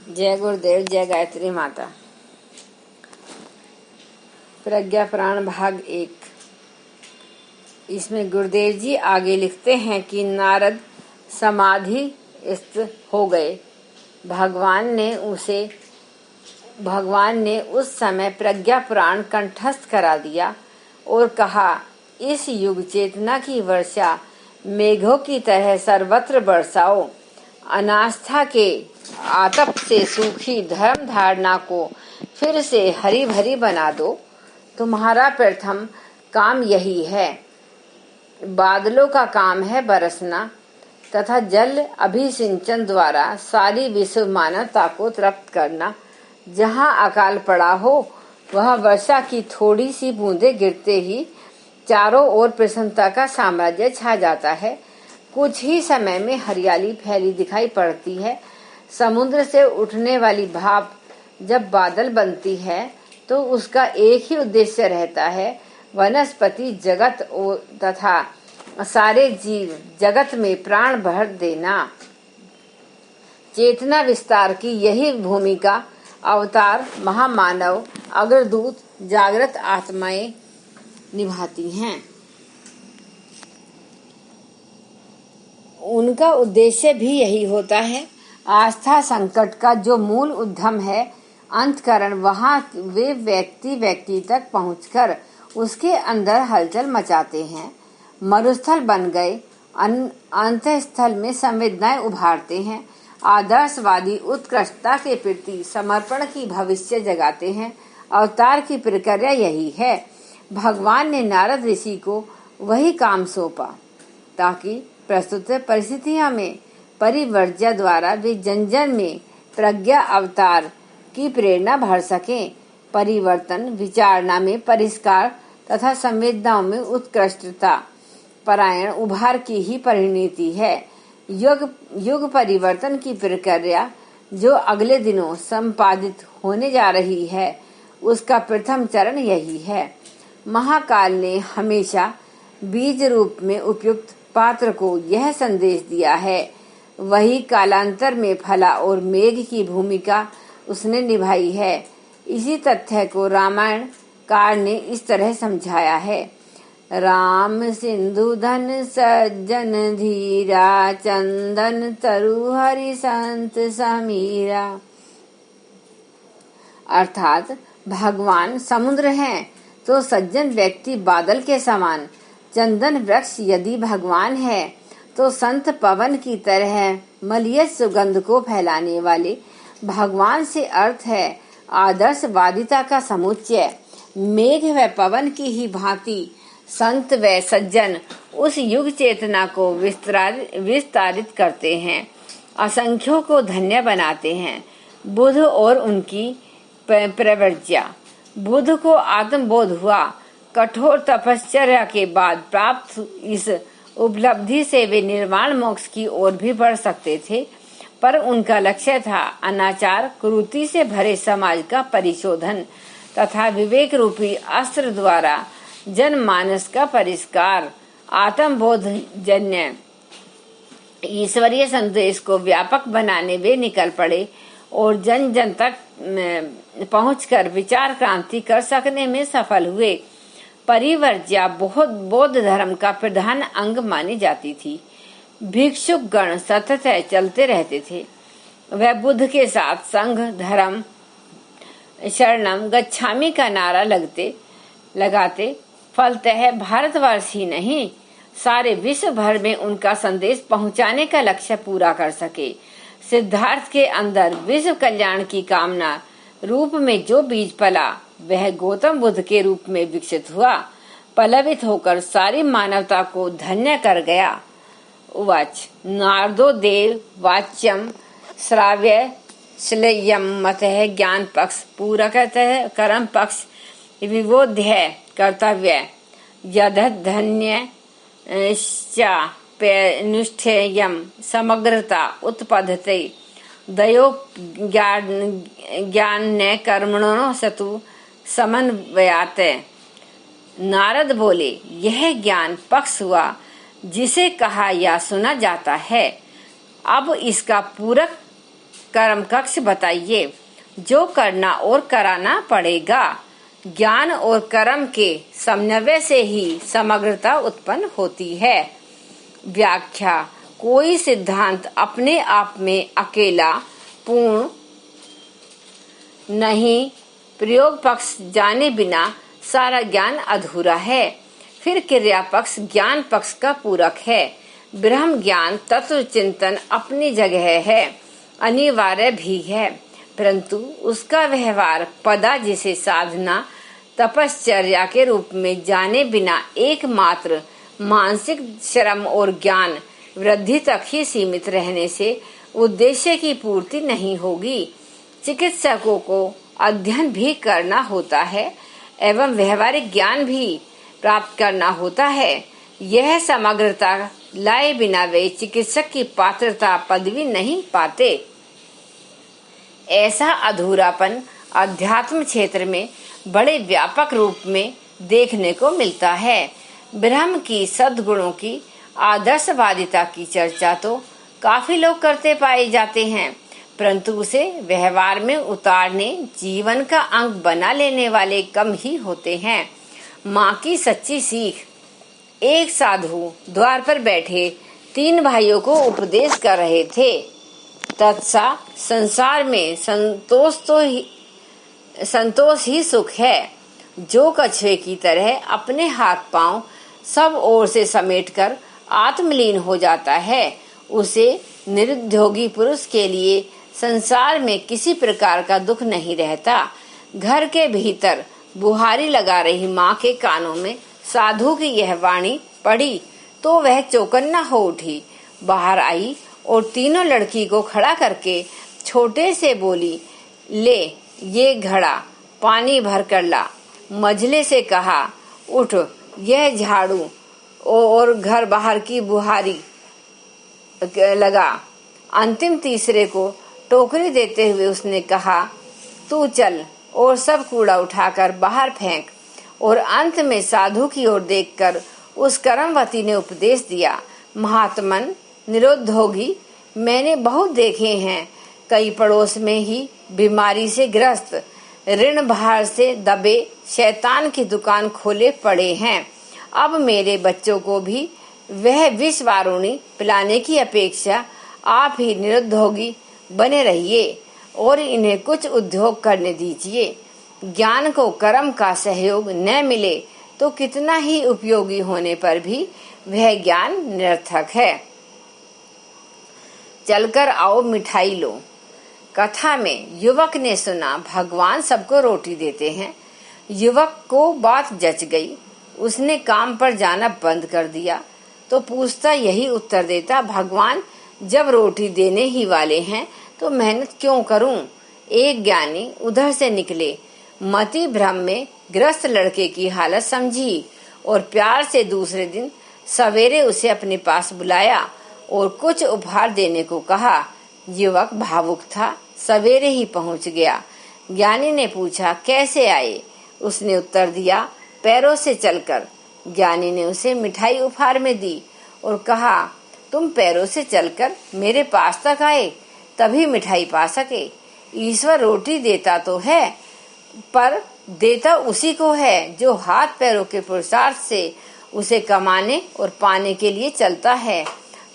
जय गुरुदेव, जय गायत्री माता। प्रज्ञा पुराण भाग 1। इसमें गुरुदेव जी आगे लिखते हैं कि नारद समाधिस्थ हो गए। भगवान ने उस समय प्रज्ञा पुराण कंठस्थ करा दिया और कहा, इस युग चेतना की वर्षा मेघों की तरह सर्वत्र बरसाओ। अनास्था के आतप से सूखी धर्म धारणा को फिर से हरी भरी बना दो। तुम्हारा प्रथम काम यही है। बादलों का काम है बरसना तथा जल अभिसिंचन द्वारा सारी विश्व मानवता को तृप्त करना। जहाँ अकाल पड़ा हो वह वर्षा की थोड़ी सी बूंदें गिरते ही चारों ओर प्रसन्नता का साम्राज्य छा जाता है। कुछ ही समय में हरियाली फैली दिखाई पड़ती है। समुद्र से उठने वाली भाप जब बादल बनती है तो उसका एक ही उद्देश्य रहता है, वनस्पति जगत तथा सारे जीव जगत में प्राण भर देना। चेतना विस्तार की यही भूमिका अवतार, महामानव, अग्रदूत, जागृत आत्माएं निभाती हैं। उनका उद्देश्य भी यही होता है। आस्था संकट का जो मूल उद्यम है अंतःकरण, वहाँ वे व्यक्ति तक पहुंचकर उसके अंदर हलचल मचाते हैं। मरुस्थल बन गए, अंतःस्थल में संवेदनाएं उभारते हैं। आदर्शवादी उत्कृष्टता के प्रति समर्पण की भविष्य जगाते हैं। अवतार की प्रक्रिया यही है। भगवान ने नारद ऋषि को वही काम सौंपा ताकि प्रस्तुत परिस्थितियों में परिवर्ज्य द्वारा वे जन जन में प्रज्ञा अवतार की प्रेरणा भर सकें। परिवर्तन विचारना में परिष्कार तथा संवेदनाओं में उत्कृष्टता परायण उभार की ही परिणति है। युग परिवर्तन की प्रक्रिया जो अगले दिनों संपादित होने जा रही है, उसका प्रथम चरण यही है। महाकाल ने हमेशा बीज रूप में उपयुक्त पात्र को यह संदेश दिया है। वही कालांतर में फला और मेघ की भूमिका उसने निभाई है। इसी तथ्य को रामायण कार ने इस तरह समझाया है। राम सिंधु धन सज्जन धीरा, चंदन तरु हरि संत समीरा। अर्थात भगवान समुद्र हैं तो सज्जन व्यक्ति बादल के समान, चंदन वृक्ष यदि भगवान है तो संत पवन की तरह मलियज सुगंध को फैलाने वाले भगवान से अर्थ है आदर्शवादिता का समुच्चय। मेघ व पवन की ही भांति संत व सज्जन उस युग चेतना को विस्तारित करते हैं, असंख्यों को धन्य बनाते हैं। बुद्ध और उनकी प्रवर्ज्या। बुद्ध को आत्मबोध हुआ। कठोर तपश्चर्या के बाद प्राप्त इस उपलब्धि से वे निर्वाण मोक्ष की ओर भी बढ़ सकते थे, पर उनका लक्ष्य था अनाचार कुरीति से भरे समाज का परिशोधन तथा विवेक रूपी अस्त्र द्वारा जनमानस का परिष्कार। आत्मबोध जन्य ईश्वरीय संदेश को व्यापक बनाने वे निकल पड़े और जन जन तक पहुंचकर विचार क्रांति कर सकने में सफल हुए। परिवर्ज्या बौद्ध धर्म का प्रधान अंग मानी जाती थी। भिक्षुक गण सतत चलते रहते थे। वह बुद्ध के साथ संघ धर्म शरणम गच्छामि का नारा लगाते फलतः भारतवर्ष ही नहीं सारे विश्व भर में उनका संदेश पहुंचाने का लक्ष्य पूरा कर सके। सिद्धार्थ के अंदर विश्व कल्याण की कामना रूप में जो बीज पला वह गौतम बुद्ध के रूप में विकसित हुआ, पल्लवित होकर सारी मानवता को धन्य कर गया। उवाच नारदो देव वाच्यम श्राव्य श्लेयम मतः ज्ञान पक्ष पूरकतः कर्म पक्ष विबोध्य कर्तव्य यदधन्य नुष्ठेयम समग्रता उत्पद्यते दयो ज्ञान कर्मणो सतु समन्वयात। नारद बोले, यह ज्ञान पक्ष हुआ जिसे कहा या सुना जाता है। अब इसका पूरक कर्म कक्ष बताइए, जो करना और कराना पड़ेगा। ज्ञान और कर्म के समन्वय से ही समग्रता उत्पन्न होती है। व्याख्या: कोई सिद्धांत अपने आप में अकेला पूर्ण नहीं, प्रयोग पक्ष जाने बिना सारा ज्ञान अधूरा है। फिर क्रिया पक्ष ज्ञान पक्ष का पूरक है। ब्रह्म ज्ञान तत्व चिंतन अपनी जगह है, अनिवार्य भी है, परंतु उसका व्यवहार पदा जिसे साधना तपश्चर्या के रूप में जाने बिना एकमात्र मानसिक श्रम और ज्ञान वृद्धि तक ही सीमित रहने से उद्देश्य की पूर्ति नहीं होगी। चिकित्सकों को अध्ययन भी करना होता है एवं व्यवहारिक ज्ञान भी प्राप्त करना होता है। यह समग्रता लाए बिना वे चिकित्सक की पात्रता पदवी नहीं पाते। ऐसा अधूरापन अध्यात्म क्षेत्र में बड़े व्यापक रूप में देखने को मिलता है। ब्रह्म की सद्गुणों की आदर्शवादिता की चर्चा तो काफी लोग करते पाए जाते हैं, परंतु उसे व्यवहार में उतारने, जीवन का अंग बना लेने वाले कम ही होते हैं। माँ की सच्ची सीख: एक साधु द्वार पर बैठे 3 भाइयों को उपदेश कर रहे थे। तत्सा संसार में संतोष ही सुख है। जो कछुए की तरह अपने हाथ पांव सब ओर से समेटकर आत्मलीन हो जाता है, उसे निरुद्योगी पुरुष के लिए संसार में किसी प्रकार का दुख नहीं रहता। घर के भीतर बुहारी लगा रही माँ के कानों में साधु की यह वाणी पड़ी तो वह चौकन्ना हो उठी, बाहर आई और तीनों लड़की को खड़ा करके छोटे से बोली, ले ये घड़ा पानी भर कर ला। मझले से कहा, उठ यह झाड़ू और घर बाहर की बुहारी लगा। अंतिम तीसरे को टोकरी देते हुए उसने कहा, तू चल और सब कूड़ा उठाकर बाहर फेंक। और अंत में साधु की ओर देखकर उस कर्मवती ने उपदेश दिया, महात्मन निरुद्योगी मैंने बहुत देखे हैं, कई पड़ोस में ही बीमारी से ग्रस्त, ऋण भार से दबे शैतान की दुकान खोले पड़े हैं। अब मेरे बच्चों को भी वह विष वारुणी पिलाने की अपेक्षा आप ही निरुद्योगी बने रहिए और इन्हें कुछ उद्योग करने दीजिए। ज्ञान को कर्म का सहयोग न मिले तो कितना ही उपयोगी होने पर भी वह ज्ञान निरर्थक है। चलकर आओ मिठाई लो। कथा में युवक ने सुना भगवान सबको रोटी देते हैं। युवक को बात जच गई, उसने काम पर जाना बंद कर दिया तो पूछता यही उत्तर देता, भगवान जब रोटी देने ही वाले हैं तो मेहनत क्यों करूं। एक ज्ञानी उधर से निकले, मति भ्रम में ग्रस्त लड़के की हालत समझी और प्यार से दूसरे दिन सवेरे उसे अपने पास बुलाया और कुछ उपहार देने को कहा। युवक भावुक था, सवेरे ही पहुंच गया। ज्ञानी ने पूछा, कैसे आए? उसने उत्तर दिया, पैरों से चलकर। ज्ञानी ने उसे मिठाई उपहार में दी और कहा, तुम पैरों से चलकर मेरे पास तक आए तभी मिठाई पा सके। ईश्वर रोटी देता तो है, पर देता उसी को है जो हाथ पैरों के पुरुषार्थ से उसे कमाने और पाने के लिए चलता है।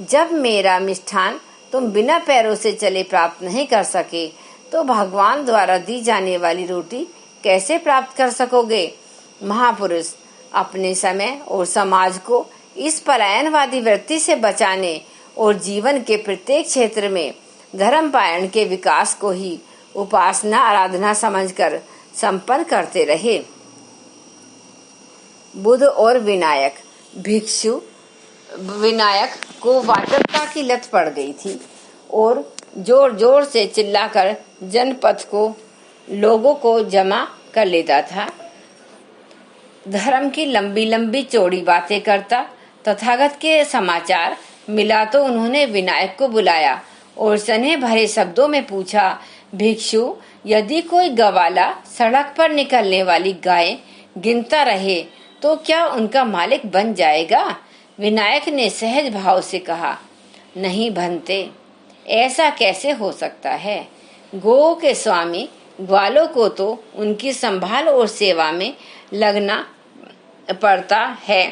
जब मेरा मिष्ठान तुम बिना पैरों से चले प्राप्त नहीं कर सके तो भगवान द्वारा दी जाने वाली रोटी कैसे प्राप्त कर सकोगे। महापुरुष अपने समय और समाज को इस पलायनवादी वृत्ति से बचाने और जीवन के प्रत्येक क्षेत्र में धर्मपायन के विकास को ही उपासना आराधना समझकर संपन्न करते रहे। बुध और विनायक। भिक्षु विनायक को वाचकता की लत पड़ गई थी और जोर जोर से चिल्लाकर जनपद को लोगों को जमा कर लेता था। धर्म की लंबी लंबी चौड़ी बातें करता। तथागत के समाचार मिला तो उन्होंने विनायक को बुलाया और स्नेह भरे शब्दों में पूछा, भिक्षु यदि कोई गवाला सड़क पर निकलने वाली गाय गिनता रहे तो क्या उनका मालिक बन जाएगा। विनायक ने सहज भाव से कहा, नहीं बनते। ऐसा कैसे हो सकता है? गो के स्वामी ग्वालों को तो उनकी संभाल और सेवा में लगना पड़ता है।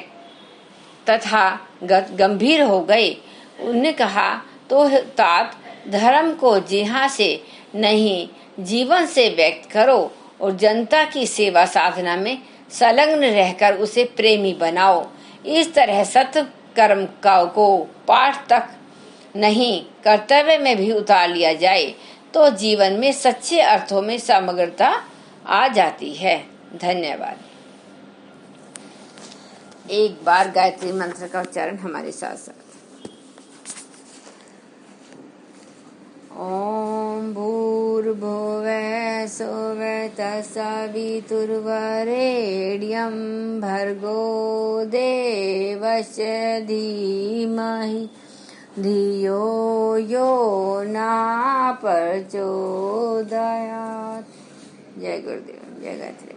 तथागत गंभीर हो गए। उन्होंने कहा, तो तात धर्म को जिहा से नहीं जीवन से व्यक्त करो और जनता की सेवा साधना में संलग्न रहकर उसे प्रेमी बनाओ। इस तरह सत्य कर्म को पाठ तक नहीं कर्तव्य में भी उतार लिया जाए तो जीवन में सच्चे अर्थों में समग्रता आ जाती है। धन्यवाद। एक बार गायत्री मंत्र का उच्चारण हमारे साथ साथ। ओम भूर्भुवः स्वः तत्सवितुर्वरेण्यं भर्गो देवस्य धीमहि धियो यो न प्रचोदयात्। जय गुरुदेव, जय गायत्री।